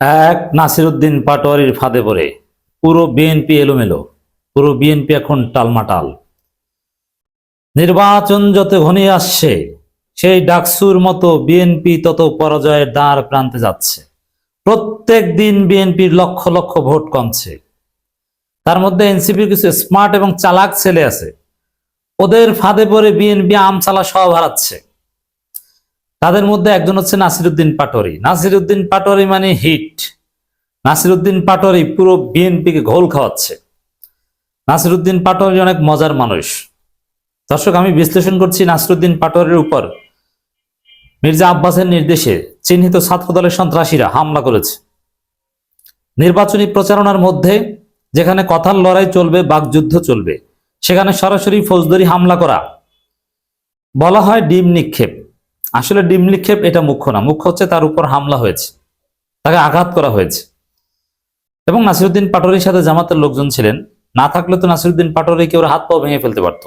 এক নাসিরউদ্দিন পাটোয়ারির ফাঁদে পড়ে পুরো বিএনপি এলোমেলো। পুরো বিএনপি এখন টালমাটাল। নির্বাচন যত ঘনিয়ে আসছে, সেই ডাকসুর মতো বিএনপি তত পরাজয়ের দ্বার প্রান্তে যাচ্ছে। প্রত্যেক দিন বিএনপির লক্ষ লক্ষ ভোট কমছে। তার মধ্যে এনসিপির কিছু স্মার্ট এবং চালাক ছেলে আছে, ওদের ফাঁদে পড়ে বিএনপি আমচালা সব হারাচ্ছে। তাদের মধ্যে একজন হচ্ছে নাসিরউদ্দিন পাটোয়ারি। নাসিরউদ্দিন পাটোয়ারি মানে হিট। নাসিরউদ্দিন পাটোয়ারি পুরো বিএনপিকে ঘোল খাওয়াচ্ছে। নাসিরউদ্দিন পাটোয়ারি অনেক মজার মানুষ। দর্শক, আমি বিশ্লেষণ করছি নাসিরউদ্দিন পাটোয়ারির উপর মির্জা আব্বাসের নির্দেশে চিহ্নিত ছাত্রদলের সন্ত্রাসীরা হামলা করেছে। নির্বাচনী প্রচারণার মধ্যে যেখানে কথার লড়াই চলবে, বাকযুদ্ধ চলবে, সেখানে সরাসরি ফৌজদারি হামলা করা। বলা হয় ডিম নিক্ষেপ, আসলে ডিম নিক্ষেপ এটা মুখ্য না, মুখ্য হচ্ছে তার উপর হামলা হয়েছে, তাকে আঘাত করা হয়েছে। এবং নাসিরউদ্দিন পাটোয়ারির সাথে জামাতের লোকজন ছিলেন। না থাকলে তো নাসিরউদ্দিন পাটোয়ারিকে ওরা হাত পাও ভেঙে ফেলতে পারত,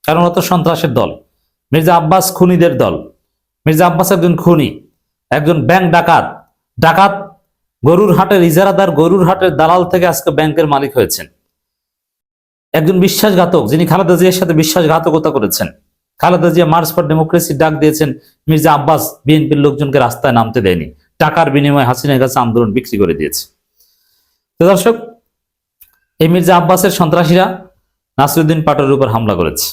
কারণ ওরা তো সন্ত্রাসের দল। মির্জা আব্বাস খুনিদের দল। মির্জা আব্বাস একজন খুনি, একজন ব্যাংক ডাকাত। ডাকাত গরুর হাটের ইজারাদার, গরুর হাটের দালাল থেকে আজকে ব্যাংকের মালিক হয়েছেন। একজন বিশ্বাসঘাতক, যিনি খালেদা জিয়ার সাথে বিশ্বাসঘাতকতা করেছেন। Khaleda Zia March for democracy ডাক দিয়েছেন, মির্জা আব্বাস বিএনপির লোকজনকে রাস্তায় নামতে দেয়নি, টাকার বিনিময়ে হাসিনার কাছে আন্দোলন বিক্রি করে দিয়েছে। তো দর্শক, এই মির্জা আব্বাসের সন্ত্রাসীরা নাসিরউদ্দিন পাটোয়ারির উপর হামলা করেছে।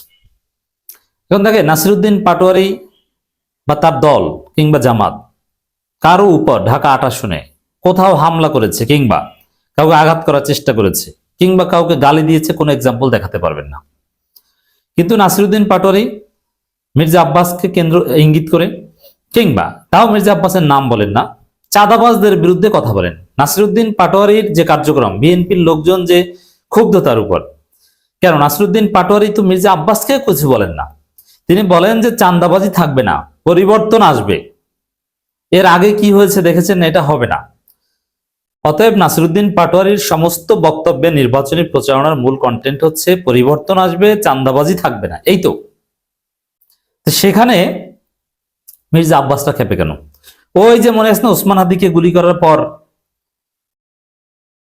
এখন দেখে নাসিরউদ্দিন পাটোয়ারি বা তার দল কিংবা জামাত কারো উপর ঢাকা ৮ আসনে কোথাও হামলা করেছে কিংবা কাউকে আঘাত করার চেষ্টা করেছে কিংবা কাউকে গালি দিয়েছে, কোনো এক্সাম্পল দেখাতে পারবেন না। কিন্তু নাসিরউদ্দিন পাটোয়ারি মির্জা আব্বাসকে কেন্দ্র ইঙ্গিত করে কিংবা তাও মির্জা আব্বাসের নাম বলেন না, চাঁদাবাজদের বিরুদ্ধে কথা বলেন। নাসিরউদ্দিন পাটোয়ারির যে কার্যক্রম, বিএনপির লোকজন যে ক্ষুব্ধ তার উপর। কেন? নাসিরউদ্দিন পাটোয়ারি তো মির্জা আব্বাসকে কিছু বলেন না। তিনি বলেন যে চাঁদাবাজি থাকবে না, পরিবর্তন আসবে। এর আগে কি হয়েছে দেখেছেন, এটা হবে না। অতএব নাসিরউদ্দিন পাটোয়ারির সমস্ত বক্তব্যে নির্বাচনী প্রচারণার মূল কন্টেন্ট হচ্ছে পরিবর্তন আসবে, চাঁদাবাজি থাকবে না, এই তো। সেখানে মির্জা আব্বাসটা খেপে কেন? ওই যে মনে আছে না, ওসমান হাদিকে গুলি করার পর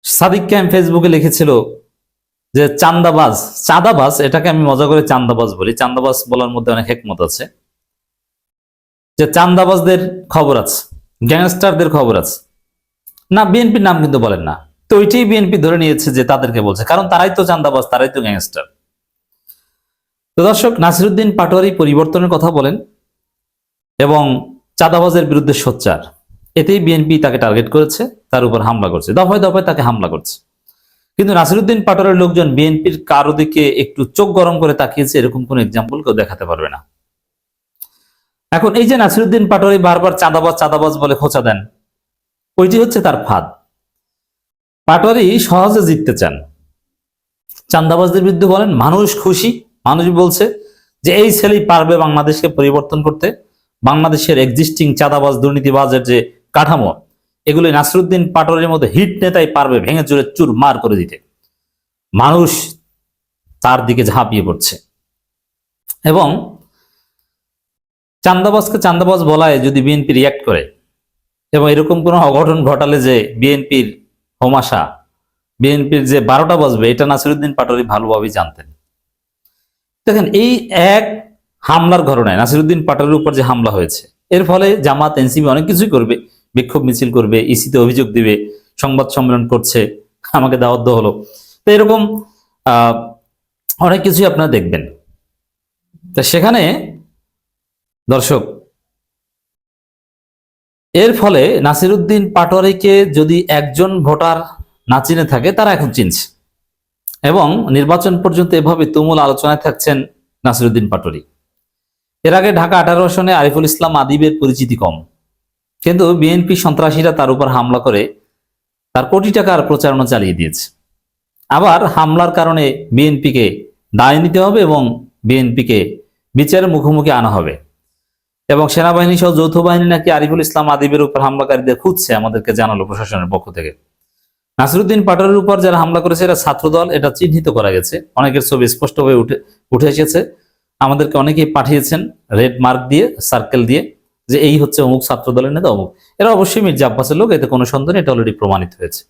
সাদিক ক্যাম্প ফেসবুকে লিখেছিল যে চাঁদাবাজ, এটাকে আমি মজা করে চাঁদাবাজ বলি, চাঁদাবাজ বলার মধ্যে অনেক হেকমত আছে, যে চাঁদাবাজদের খবর আছে, গ্যাংস্টারদের খবর আছে না। বিএনপির নাম কিন্তু বলেন না, তো ওইটাই বিএনপি ধরে নিয়েছে যে তাদেরকে বলছে, কারণ তারাই তো চাঁদাবাজ, তারাই তো গ্যাংস্টার। তো দর্শক, নাসিরউদ্দিন পাটোয়ারি পরিবর্তনের কথা বলেন এবং চাঁদাবাজের বিরুদ্ধে সোচ্চার। এতেই বিএনপি তাকে টার্গেট করেছে, তার উপর হামলা করছে, দফায় দফায় তাকে হামলা করছে। কিন্তু নাসিরউদ্দিন পাটোয়ারির লোকজন বিএনপির কারো দিকে একটু চোখ গরম করে তাকিয়েছে, এরকম কোন এক্সাম্পল কেউ দেখাতে পারবে না। এখন এই যে নাসিরউদ্দিন পাটোয়ারি বারবার চাঁদাবাজ বলে খোঁচা দেন, ওইটি হচ্ছে তার ফাঁদ। পাটোয়ারি সহজে জিততে চান, চাঁদাবাজদের বিরুদ্ধে বলেন, মানুষ খুশি, মানুষ বলছে যে এই ছেলেই পারবে বাংলাদেশকে পরিবর্তন করতে। বাংলাদেশের এক্সিস্টিং চাঁদাবাজ, দুর্নীতিবাজের যে কাঠামো, এগুলো নাসিরউদ্দিন পাটোয়ারির মতো হিট নেতাই পারবে ভেঙে চুরে চুরমার করে দিতে। মানুষ তার দিকে ঝাঁপিয়ে পড়ছে এবং চাঁদাবাজকে চাঁদাবাজ বলায় যদি বিএনপি রিয়াক্ট করে এবং এরকম কোনো অঘটন ঘটালে যে বিএনপির হোমাশা, বিএনপির যে 12টা বাজবে, এটা নাসিরউদ্দিন পাটোয়ারি ভালোভাবেই জানতেন। দেখেন, এই এক হামলার ঘটনায় নাসিরউদ্দিন পাটোয়ারির উপর যে হামলা হয়েছে, এর ফলে জামাত, এনসিপি অনেক কিছুই করবে, বিক্ষোভ মিছিল করবে, ইসিতে অভিযোগ দিবে, সংবাদ সম্মেলন করছে, আমাকে দাওয়াত দেওয়া হলো, তো এরকম অনেক কিছুই আপনারা দেখবেন। তো সেখানে দর্শক, এর ফলে নাসিরউদ্দিন পাটোয়ারিকে যদি একজন ভোটার না চিনে থাকে, তারা এখন চিনছে এবং নির্বাচন পর্যন্ত এভাবে তুমুল আলোচনায় থাকছেন নাসিরউদ্দিন পাটোয়ারি। এর আগে ঢাকা 18 আসনে আরিফুল ইসলাম আদিবের পরিচিতি কম, কিন্তু বিএনপি সন্ত্রাসীরা তার উপর হামলা করে তার কোটি টাকার প্রচারণা চালিয়ে দিয়েছে। আবার হামলার কারণে বিএনপিকে দায় নিতে হবে এবং বিএনপিকে বিচারের মুখোমুখি আনা হবে। এবং সেনাবাহিনী সহ যৌথ বাহিনী নাকি আরিফুল ইসলাম আদিবের উপর হামলাকারীদের খুঁজছে, আমাদেরকে জানালো প্রশাসনের পক্ষ থেকে। নাসিরউদ্দিন পাটোয়ারির উপর যারা হামলা করেছে এরা ছাত্রদল, এটা চিহ্নিত করা গেছে, অনেকের ছবি স্পষ্ট হয়ে উঠে এসেছে, আমাদেরকে অনেকেই পাঠিয়েছেন রেড মার্ক দিয়ে, সার্কেল দিয়ে, যে এই হচ্ছে অমুক ছাত্র দলের নেতা অমুক, এরা অবশ্যই মির্জা আব্বাসের লোক, এতে কোনো সন্দেহ নেই, এটা অলরেডি প্রমাণিত হয়েছে।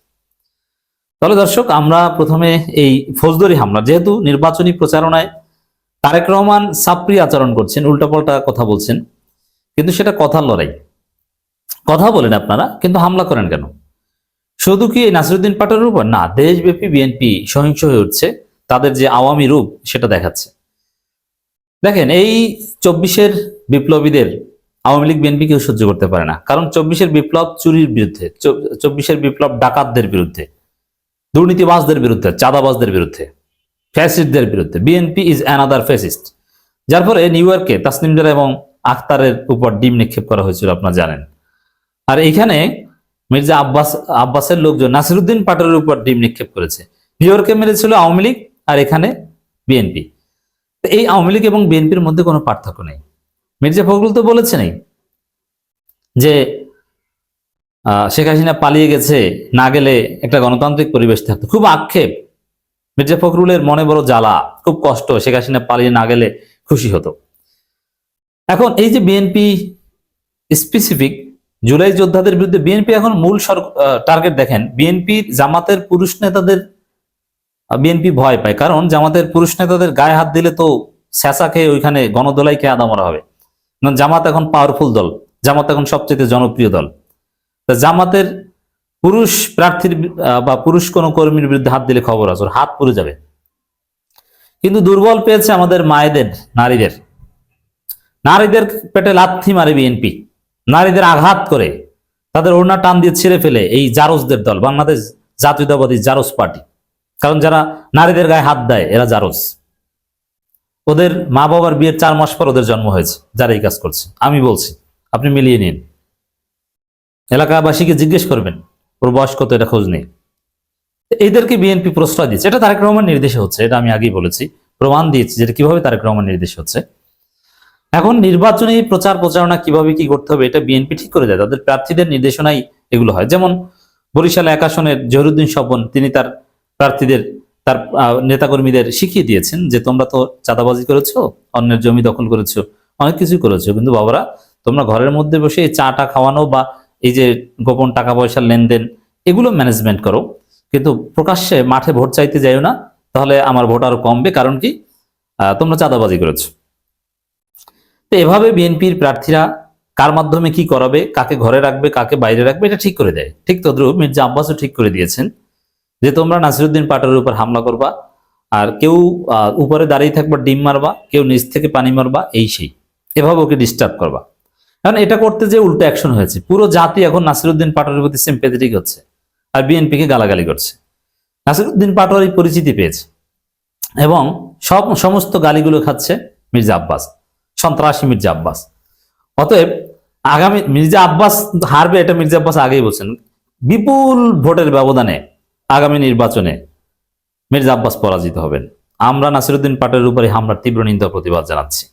তাহলে দর্শক, আমরা প্রথমে এই ফৌজদারি হামলা, যেহেতু নির্বাচনী প্রচারণায় তারেক রহমান সাপ্রি আচরণ করছেন, উল্টাপাল্টা কথা বলছেন, কিন্তু সেটা কথার লড়াই, কথা বলেন আপনারা, কিন্তু হামলা করেন কেন? শুধু কি এই নাসিরউদ্দিন পাটোয়ারির উপর না, দেশব্যাপী বিএনপি সহিংস হয়ে উঠছে, তাদের যে আওয়ামী রূপ সেটা দেখাচ্ছে। দেখেন, এই 24-এর বিপ্লবীদের আওয়ামী লীগ বিএনপি কেউ সহ্য করতে পারে না, কারণ 24-এর বিপ্লব চুরির বিরুদ্ধে, 24-এর বিপ্লব ডাকাতদের বিরুদ্ধে, দুর্নীতিবাজদের বিরুদ্ধে, চাঁদাবাজদের বিরুদ্ধে, ফ্যাসিস্টদের বিরুদ্ধে। BNP is another fascist. যার ফলে নিউ ইয়র্কে তাসনিম জারা এবং আখতারের উপর ডিম নিক্ষেপ করা হয়েছিল, আপনারা জানেন। আর এইখানে মির্জা আব্বাসের লোকজন নাসিরউদ্দিন পাটোয়ারির উপর ডিম নিক্ষেপ করেছে। নিউ ইয়র্কে মেরেছিল আওয়ামী লীগ, আর এখানে বিএনপি। এই আওয়ামী লীগ এবং বিএনপির মধ্যে কোনো পার্থক্য নেই। মির্জা ফখরুল তো বলেছেনই যে শেখ হাসিনা পালিয়ে গেছে, না গেলে একটা গণতান্ত্রিক পরিবেশ থাকতো। খুব আক্ষেপ, মির্জা ফখরুলের মনে বড় জ্বালা, খুব কষ্ট, শেখ হাসিনা পালিয়ে না গেলে খুশি হতো। এখন এই যে বিএনপি স্পেসিফিক জুলাই যোদ্ধাদের বিরুদ্ধে, বিএনপি এখন মূল টার্গেট দেখেন, বিএনপি জামাতের পুরুষ নেতাদের বিএনপি ভয় পায়, কারণ জামাতের পুরুষ নেতাদের গায়ে হাত দিলে তো স্যাঁচা খেয়ে ওইখানে গণদোলাই খেয়ে আদা মরা হবে। জামাত এখন পাওয়ারফুল দল, জামাত এখন সবচেয়ে জনপ্রিয় দল। জামাতের পুরুষ প্রার্থীর বা পুরুষ কোন কর্মীর বিরুদ্ধে হাত দিলে খবর আছে, হাত পুড়ে যাবে। কিন্তু দুর্বল পেয়েছে আমাদের মায়েদের, নারীদের পেটে লাথি মারে বিএনপি, নারীদের আঘাত করে তাদের ওড়না টান দিয়ে ছিঁড়ে ফেলে এই জারজদের দল, বাংলাদেশ জাতীয়তাবাদী জারজ পার্টি। কারণ যারা নারীদের গায়ে হাত দেয় এরা জারজ, ওদের মা বাবার বিয়ের 4 মাস পর ওদের জন্ম হয়েছে যারা এই কাজ করছে। আমি বলছি, আপনি মিলিয়ে নিন, এলাকাবাসীকে জিজ্ঞেস করবেন ওর বয়স কত, এটা খোঁজ নেই। এইদেরকে বিএনপি প্রশ্রয় দিচ্ছে, এটা তারেক রহমান নির্দেশে হচ্ছে, এটা আমি আগেই বলেছি, প্রমাণ দিয়েছি যেটা কিভাবে তারেক রহমান নির্দেশে হচ্ছে। এখন নির্বাচনী প্রচারণা কিভাবে কি করতে হবে এটা বিএনপি ঠিক করে দেয়, তাদের প্রার্থীদের নির্দেশনাই এগুলো হয়। যেমন বরিশাল 1 আসনের জহিরুদ্দিন স্বপন, তিনি তার প্রার্থীদের, তার নেতাকর্মীদের শিখিয়ে দিয়েছেন যে তোমরা তো চাঁদাবাজি করেছো, অন্যের জমি দখল করেছো, অনেক কিছু করেছো, কিন্তু বাবারা তোমরা ঘরের মধ্যে বসে এই চাটা খাওয়ানো বা এই যে গোপন টাকা পয়সার লেনদেন এগুলো ম্যানেজমেন্ট করো, কিন্তু প্রকাশ্যে মাঠে ভোট চাইতে যাইও না, তাহলে আমার ভোট আরো কমবে, কারণ কি তোমরা চাঁদাবাজি করেছো। তো এভাবে বিএনপির প্রার্থীরা কার মাধ্যমে কি করাবে, কাকে ঘরে রাখবে, কাকে বাইরে রাখবে, এটা ঠিক করে দেয়। ঠিক তদ্রুপ মির্জা আব্বাসও ঠিক করে দিয়েছেন যে তোমরা নাসিরউদ্দিন পাটোয়ারির উপর হামলা করবা, আর কেউ উপরে দাঁড়িয়ে থাকবা ডিম মারবা, কেউ নিচ থেকে পানি মারবা, এই সেই, এভাবে ওকে ডিস্টার্ব করবা। কারণ এটা করতে যে উল্টো অ্যাকশন হয়েছে, পুরো জাতি এখন নাসিরউদ্দিন পাটোয়ারির প্রতি সিম্প্যাথেটিক হচ্ছে আর বিএনপিকে গালাগালি করছে। নাসিরউদ্দিন পাটোয়ারি পরিচিতি পেয়েছে এবং সমস্ত গালিগুলো খাচ্ছে মির্জা আব্বাস, সন্ত্রাসী মির্জা আব্বাস। অতএব আগামী মির্জা আব্বাস হারবে, এটা মির্জা আব্বাস আগেই বলছেন। বিপুল ভোটের ব্যবধানে আগামী নির্বাচনে মির্জা আব্বাস পরাজিত হবেন। আমরা নাসিরউদ্দিন পাটোয়ারির উপরে হামলার তীব্র নিন্দা প্রতিবাদ জানাচ্ছি।